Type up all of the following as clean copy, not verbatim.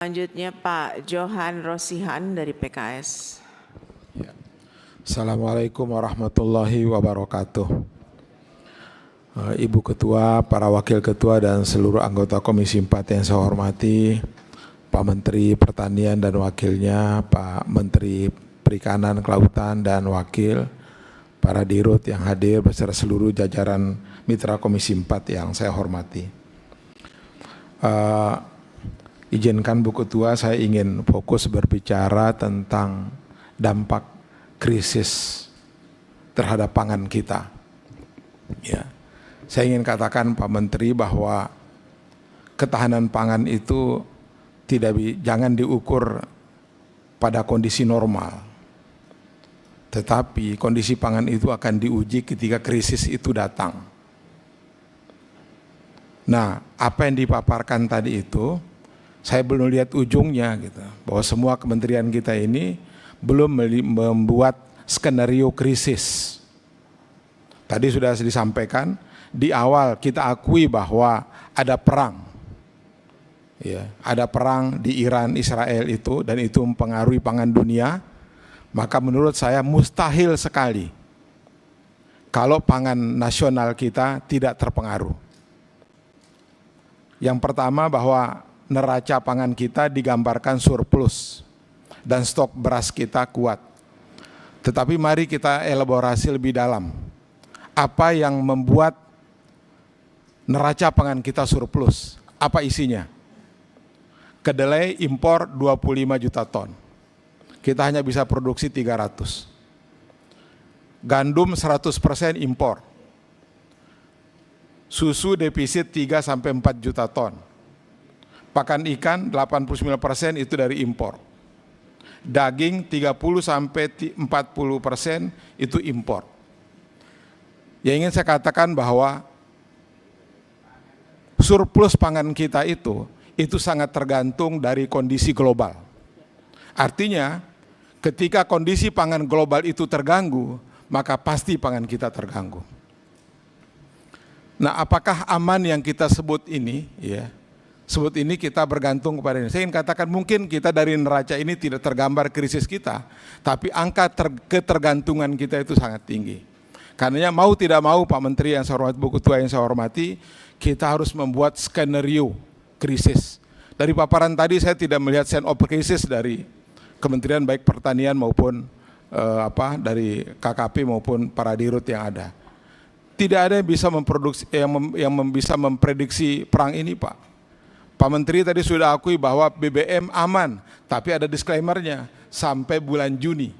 Selanjutnya Pak Johan Rosihan dari PKS. Ya. Assalamualaikum warahmatullahi wabarakatuh. Ibu Ketua, para Wakil Ketua dan seluruh anggota Komisi 4 yang saya hormati, Pak Menteri Pertanian dan Wakilnya, Pak Menteri Perikanan, Kelautan dan Wakil, para dirut yang hadir beserta seluruh jajaran mitra Komisi 4 yang saya hormati. Izinkan Bu Ketua, saya ingin fokus berbicara tentang dampak krisis terhadap pangan kita. Ya, saya ingin katakan Pak Menteri bahwa ketahanan pangan itu jangan diukur pada kondisi normal, tetapi kondisi pangan itu akan diuji ketika krisis itu datang. Nah, apa yang dipaparkan tadi itu, saya belum lihat ujungnya gitu, bahwa semua kementerian kita ini belum membuat skenario krisis. Tadi sudah disampaikan, di awal kita akui bahwa ada perang. Ya, ada perang di Iran, Israel itu, dan itu mempengaruhi pangan dunia. Maka menurut saya mustahil sekali kalau pangan nasional kita tidak terpengaruh. Yang pertama bahwa neraca pangan kita digambarkan surplus dan stok beras kita kuat. Tetapi mari kita elaborasi lebih dalam. Apa yang membuat neraca pangan kita surplus? Apa isinya? Kedelai impor 25 juta ton. Kita hanya bisa produksi 300. Gandum 100% impor. Susu defisit 3-4 juta ton. Pakan ikan 89% itu dari impor. Daging 30-40% itu impor. Yang ingin saya katakan bahwa surplus pangan kita itu sangat tergantung dari kondisi global. Artinya ketika kondisi pangan global itu terganggu, maka pasti pangan kita terganggu. Nah, apakah aman yang kita sebut ini, ya? Sebut ini kita bergantung kepada ini. Saya ingin katakan mungkin kita dari neraca ini tidak tergambar krisis kita, tapi angka ketergantungan kita itu sangat tinggi. Karenanya mau tidak mau Pak Menteri yang saya hormati, Bu Ketua yang saya hormati, kita harus membuat skenario krisis. Dari paparan tadi saya tidak melihat sense of crisis dari Kementerian baik Pertanian maupun dari KKP maupun para dirut yang ada. Tidak ada yang bisa memproduksi yang bisa memprediksi perang ini, Pak. Pak Menteri tadi sudah akui bahwa BBM aman, tapi ada disclaimer-nya sampai bulan Juni.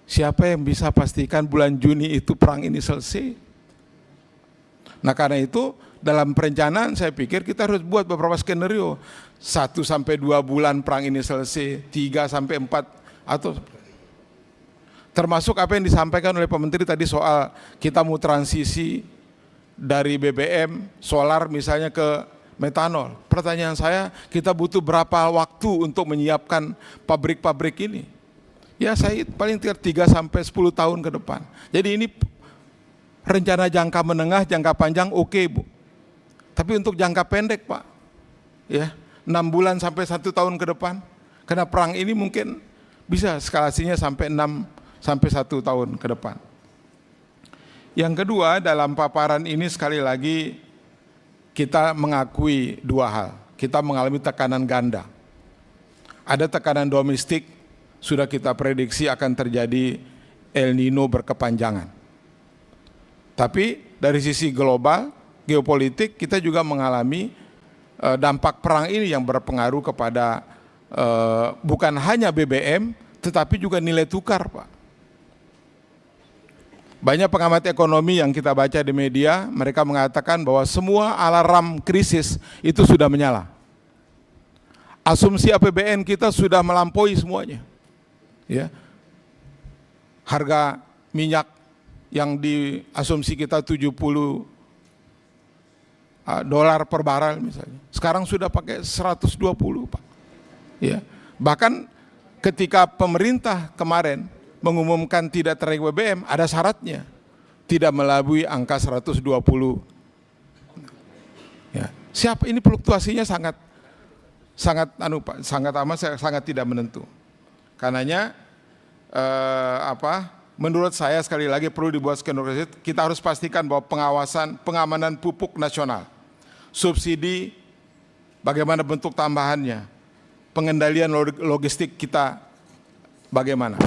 Siapa yang bisa pastikan bulan Juni itu perang ini selesai? Nah, karena itu dalam perencanaan saya pikir kita harus buat beberapa skenario. 1-2 bulan perang ini selesai, 3-4 atau termasuk apa yang disampaikan oleh Pak Menteri tadi soal kita mau transisi dari BBM, solar misalnya ke metanol. Pertanyaan saya, kita butuh berapa waktu untuk menyiapkan pabrik-pabrik ini? Ya, saya paling tidak 3-10 tahun ke depan. Jadi ini rencana jangka menengah, jangka panjang oke, Bu. Tapi untuk jangka pendek, Pak, ya 6 bulan sampai 1 tahun ke depan. Karena perang ini mungkin bisa eskalasinya sampai 6-1 tahun ke depan. Yang kedua, dalam paparan ini sekali lagi kita mengakui dua hal. Kita mengalami tekanan ganda. Ada tekanan domestik, sudah kita prediksi akan terjadi El Nino berkepanjangan. Tapi dari sisi global, geopolitik, kita juga mengalami dampak perang ini yang berpengaruh kepada bukan hanya BBM, tetapi juga nilai tukar, Pak. Banyak pengamat ekonomi yang kita baca di media, mereka mengatakan bahwa semua alarm krisis itu sudah menyala. Asumsi APBN kita sudah melampaui semuanya. Ya. Harga minyak yang diasumsi kita $70 per barel misalnya. Sekarang sudah pakai 120, Pak. Ya. Bahkan ketika pemerintah kemarin mengumumkan tidak ternaik BBM, ada syaratnya, tidak melampaui angka 120. Ya. Siapa ini fluktuasinya sangat sangat Pak, sangat amat, sangat tidak menentu. Karenanya menurut saya sekali lagi perlu dibuat skenario. Kita harus pastikan bahwa pengamanan pupuk nasional, subsidi, bagaimana bentuk tambahannya, pengendalian logistik kita bagaimana.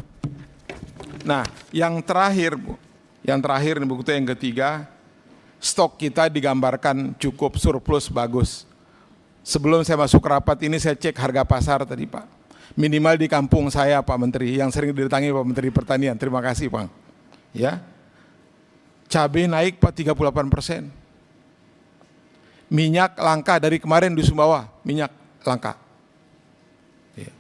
Nah, yang terakhir Bu Ketua, yang ketiga, stok kita digambarkan cukup surplus bagus. Sebelum saya masuk rapat ini saya cek harga pasar tadi Pak. Minimal di kampung saya Pak Menteri, yang sering didatangi Pak Menteri Pertanian, terima kasih Pak. Ya, cabai naik Pak 38%. Minyak langka dari kemarin di Sumbawa, minyak langka. Ya.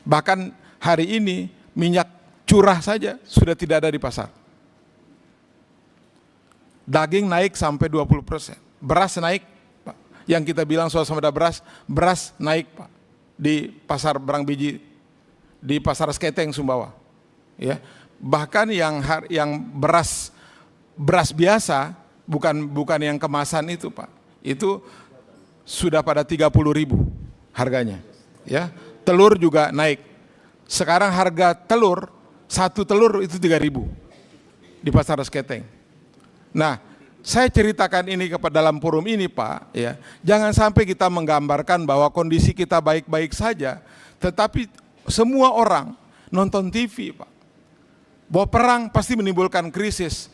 Bahkan hari ini minyak curah saja sudah tidak ada di pasar. Daging naik sampai 20%. Beras naik, Pak. Yang kita bilang swasembada beras naik Pak. Di pasar Barang Biji, di pasar Seketeng Sumbawa. Ya. Bahkan yang beras biasa, bukan yang kemasan itu Pak. Itu sudah pada 30.000 harganya. Ya. Telur juga naik. Sekarang harga telur, satu telur itu 3.000 di pasar Seketeng. Nah, saya ceritakan ini kepada dalam forum ini Pak, ya. Jangan sampai kita menggambarkan bahwa kondisi kita baik-baik saja, tetapi semua orang nonton TV Pak, bahwa perang pasti menimbulkan krisis.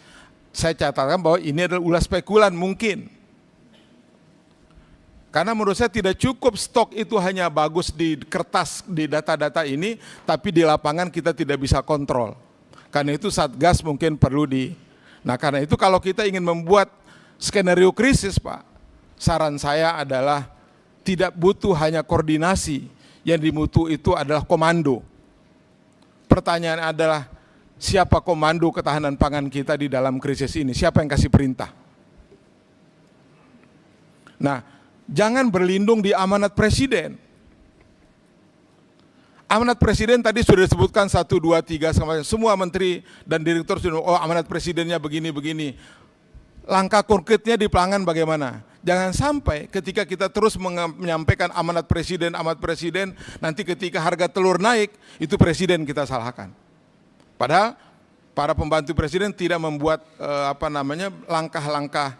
Saya catatkan bahwa ini adalah ulah spekulan mungkin. Karena menurut saya tidak cukup stok itu hanya bagus di kertas, di data-data ini, tapi di lapangan kita tidak bisa kontrol. Karena itu Satgas mungkin perlu Nah karena itu kalau kita ingin membuat skenario krisis Pak, saran saya adalah tidak butuh hanya koordinasi, yang dibutuh itu adalah komando. Pertanyaan adalah siapa komando ketahanan pangan kita di dalam krisis ini, siapa yang kasih perintah? Nah, jangan berlindung di amanat presiden. Amanat presiden tadi sudah disebutkan 1, 2, 3, semua menteri dan direktur sudah, oh amanat presidennya begini-begini. Langkah konkretnya di pangan bagaimana? Jangan sampai ketika kita terus menyampaikan amanat presiden, nanti ketika harga telur naik, itu presiden kita salahkan. Padahal para pembantu presiden tidak membuat langkah-langkah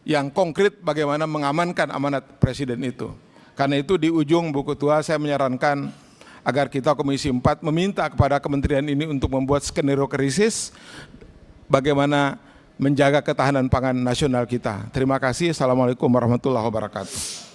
yang konkret bagaimana mengamankan amanat presiden itu. Karena itu di ujung Bu Ketua saya menyarankan agar kita Komisi 4 meminta kepada kementerian ini untuk membuat skenario krisis bagaimana menjaga ketahanan pangan nasional kita. Terima kasih. Assalamualaikum warahmatullahi wabarakatuh.